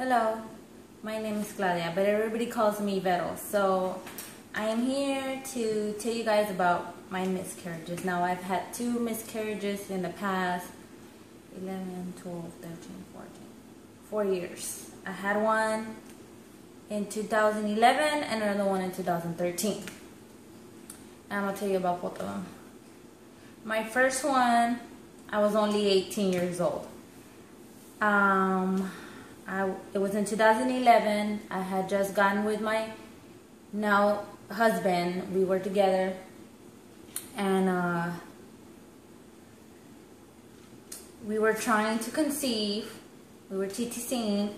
Hello, my name is Claudia, but everybody calls me Vero. So I am here to tell you guys about my miscarriages. Now I've had 2 miscarriages in the past 11, 12, 13, 14, 4 years. I had one in 2011 and another one in 2013. I'm going to tell you about both of them. My first one, I was only 18 years old. It was in 2011. I had just gotten with my now husband. We were together, and we were trying to conceive. We were TTCing,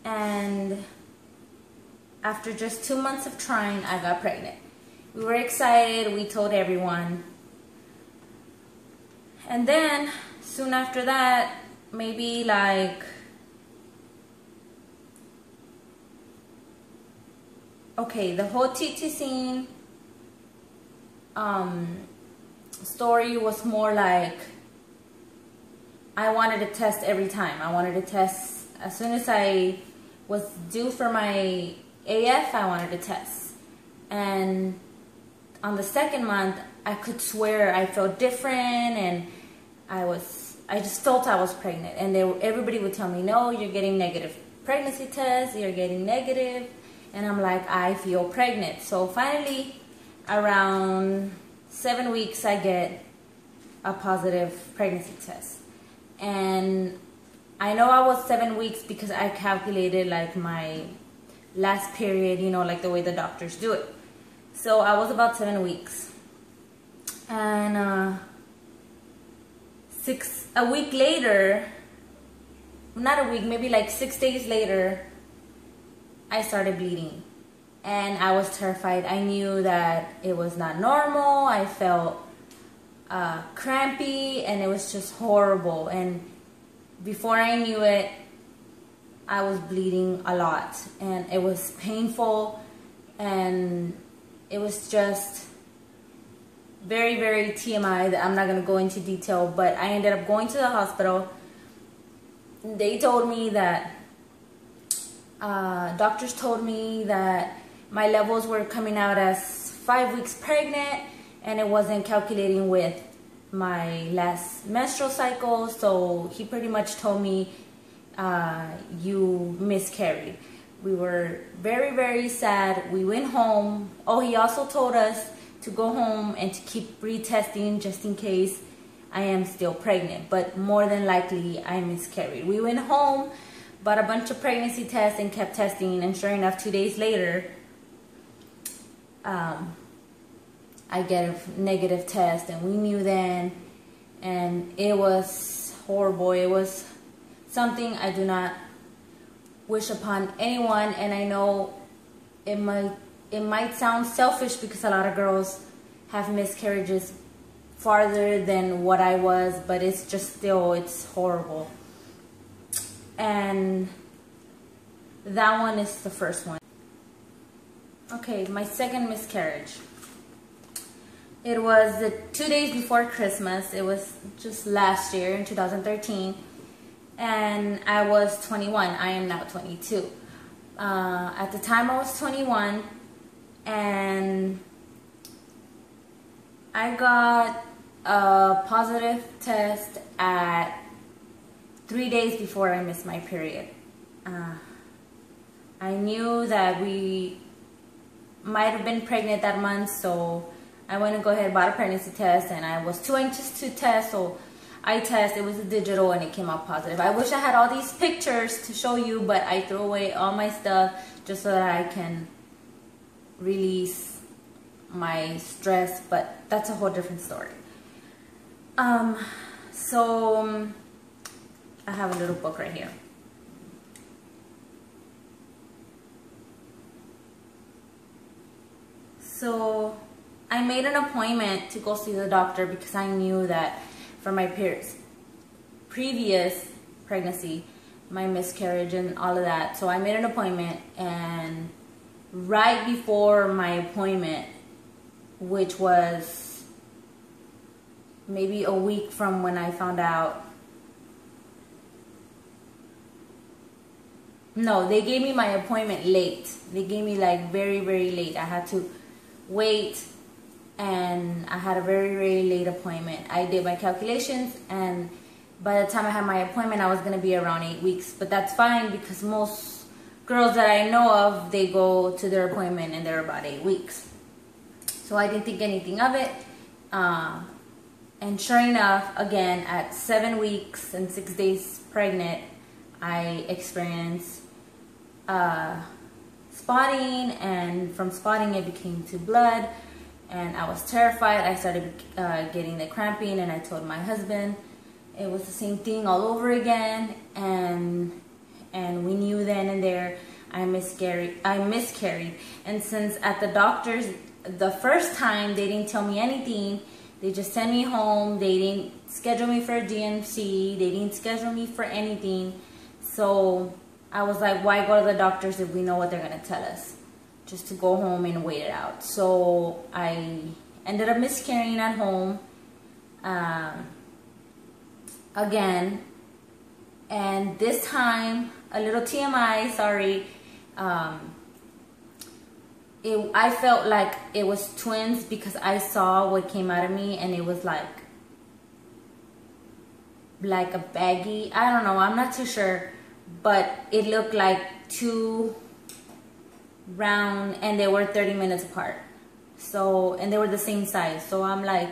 and after just 2 months of trying, I got pregnant. We were excited. We told everyone, and then soon after that, maybe like the whole TTC story was more like I wanted to test every time. I wanted to test as soon as I was due for my AF. I wanted to test, and on the 2nd month, I could swear I felt different, and I just felt I was pregnant, and everybody would tell me, no, you're getting negative pregnancy tests, you're getting negative. And I'm like, I feel pregnant. So finally, around 7 weeks, I get a positive pregnancy test. And I know I was 7 weeks because I calculated like my last period, you know, like the way the doctors do it. So I was about 7 weeks. And a week later, not a week, maybe like 6 days later, I started bleeding, and I was terrified. I knew that it was not normal. I felt crampy, and it was just horrible. And before I knew it, I was bleeding a lot, and it was painful, and it was just very, very TMI that I'm not going to go into detail, but I ended up going to the hospital. They told me that doctors told me that my levels were coming out as 5 weeks pregnant, and it wasn't calculating with my last menstrual cycle. So he pretty much told me, you miscarried. We were very, very sad. We went home. Oh, he also told us to go home and to keep retesting just in case I am still pregnant, but more than likely I miscarried. We went home, bought a bunch of pregnancy tests, and kept testing, and sure enough, 2 days later, I get a negative test, and we knew then, and it was horrible. It was something I do not wish upon anyone, and I know it might sound selfish because a lot of girls have miscarriages farther than what I was, but it's just still, it's horrible. And that one is the first one. Okay, my second miscarriage. It was 2 days before Christmas. It was just last year in 2013. And I was 21. I am now 22. At the time I was 21, and I got a positive test at 3 days before I missed my period. I knew that we might have been pregnant that month, so I went and go ahead and bought a pregnancy test, and I was too anxious to test, so I tested. It was a digital, and it came out positive. I wish I had all these pictures to show you, but I threw away all my stuff just so that I can release my stress, but that's a whole different story. So I have a little book right here. So I made an appointment to go see the doctor because I knew that for my previous pregnancy, my miscarriage and all of that. So I made an appointment, and right before my appointment, which was maybe a week from when I found out No, they gave me my appointment late. They gave me like very, very late. I had to wait, and I had a very, very late appointment. I did my calculations, and by the time I had my appointment, I was going to be around 8 weeks. But that's fine, because most girls that I know of, they go to their appointment and they're about 8 weeks. So I didn't think anything of it. And sure enough, again, at 7 weeks and 6 days pregnant, I experienced spotting, and from spotting it became to blood, and I was terrified. I started getting the cramping, and I told my husband it was the same thing all over again, and we knew then and there I miscarried. And since at the doctor's, the first time, they didn't tell me anything. They just sent me home. They didn't schedule me for a DMC. They didn't schedule me for anything. So I was like, why go to the doctors if we know what they're going to tell us? Just to go home and wait it out. So I ended up miscarrying at home again. And this time, a little TMI, sorry. I felt like it was twins, because I saw what came out of me, and it was like a baggie. I don't know, I'm not too sure, but it looked like two round, and they were 30 minutes apart. So, and they were the same size. So I'm like,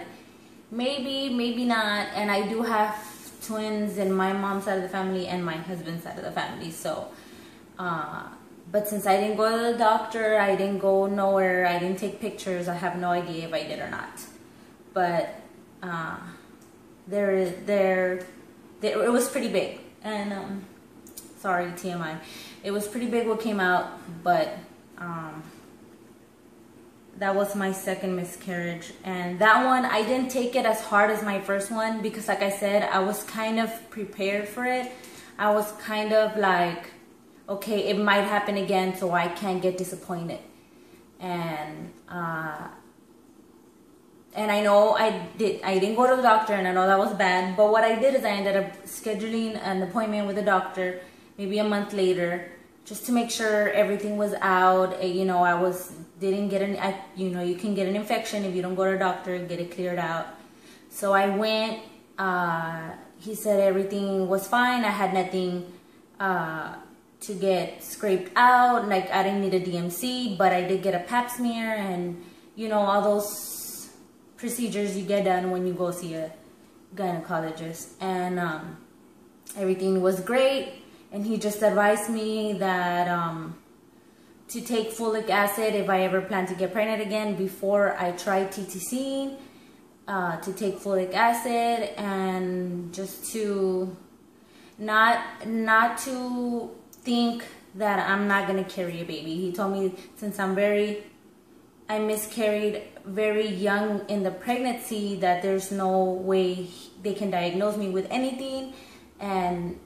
maybe not. And I do have twins in my mom's side of the family and my husband's side of the family. So, but since I didn't go to the doctor, I didn't go nowhere, I didn't take pictures, I have no idea if I did or not. But it was pretty big. And sorry, TMI. It was pretty big what came out, but that was my second miscarriage. And that one, I didn't take it as hard as my first one, because like I said, I was kind of prepared for it. I was kind of like, okay, it might happen again, so I can't get disappointed. And I know I didn't go to the doctor, and I know that was bad. But what I did is I ended up scheduling an appointment with the doctor maybe a month later, just to make sure everything was out. You know, didn't get you know, you can get an infection if you don't go to a doctor and get it cleared out. So I went. He said everything was fine. I had nothing to get scraped out. Like, I didn't need a DMC, but I did get a pap smear, and you know, all those procedures you get done when you go see a gynecologist. And everything was great. And he just advised me that to take folic acid if I ever plan to get pregnant again, before I try TTCing, to take folic acid, and just to not to think that I'm not gonna carry a baby. He told me, since I miscarried very young in the pregnancy, that there's no way they can diagnose me with anything. And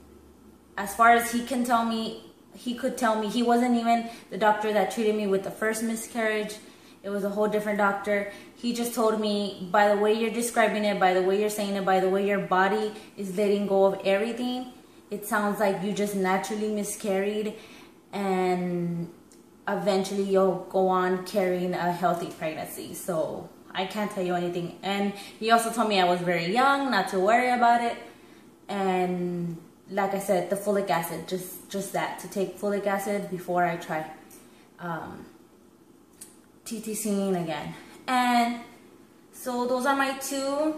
as far as he could tell me, he wasn't even the doctor that treated me with the first miscarriage. It was a whole different doctor. He just told me, by the way you're describing it, by the way you're saying it, by the way your body is letting go of everything, it sounds like you just naturally miscarried, and eventually you'll go on carrying a healthy pregnancy. So I can't tell you anything. And he also told me I was very young, not to worry about it. And like I said, the folic acid, just that, to take folic acid before I try TTCing again. And so those are my two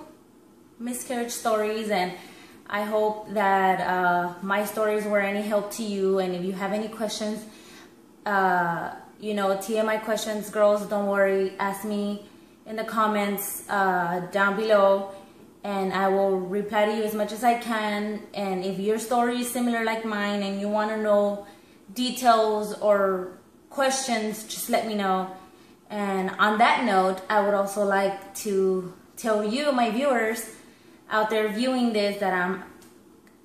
miscarriage stories, and I hope that my stories were any help to you. And if you have any questions, you know, TMI questions, girls, don't worry, ask me in the comments down below, and I will reply to you as much as I can. And if your story is similar like mine, and you want to know details or questions, just let me know. And on that note, I would also like to tell you, my viewers out there viewing this, that I'm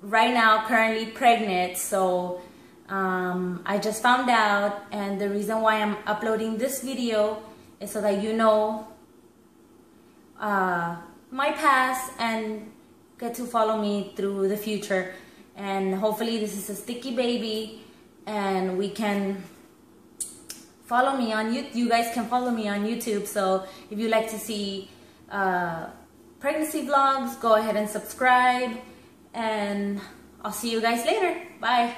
right now currently pregnant. So I just found out, and the reason why I'm uploading this video is so that you know my past and get to follow me through the future. And hopefully this is a sticky baby, and we can follow me on YouTube. You guys can follow me on YouTube. So if you like to see pregnancy vlogs, go ahead and subscribe, and I'll see you guys later. Bye.